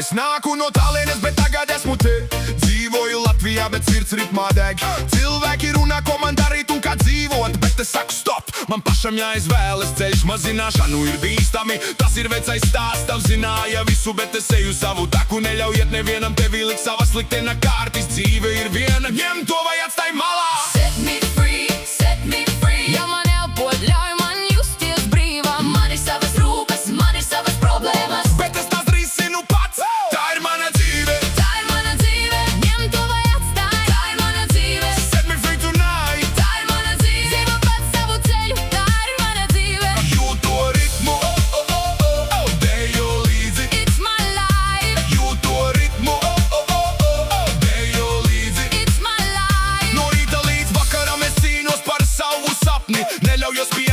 Es nāku no Tallinas, bet tagad esmu te. Dzīvoju Latvijā, bet sirds ritmā deg. Cilvēki runā, ko man darīt un kā dzīvot, bet es saku stop, man pašam jāizvēlas ceļš. Mazināšanu ir bīstami, tas ir vecais stāsts. Tav zināja visu, bet es eju savu taku. Neļaujiet nevienam tevi likt savas likteņa kārtis. Dzīve ir viena, ņem to vai atstāj malā. Set me free, set me free. Ja man elpot, ļauj man justies brīvam. Man ir savas rūpes, man ir savas problēmas, Bet es tās risinu pats, tā ir mana dzīve. tā ir mana dzīve. Ņem to vai atstāj, tā ir mana dzīve. Set me free tonight. Tā ir mana dzīve. Dzīvo pats savu ceļu, tā ir mana dzīve. Jūt to ritmu, dejo līdzi. It's my life, Jūt to ritmu, dejo līdzi. it's my life. No rīta līdz vakaram es cīnos par savu sapni. Neļaujos pie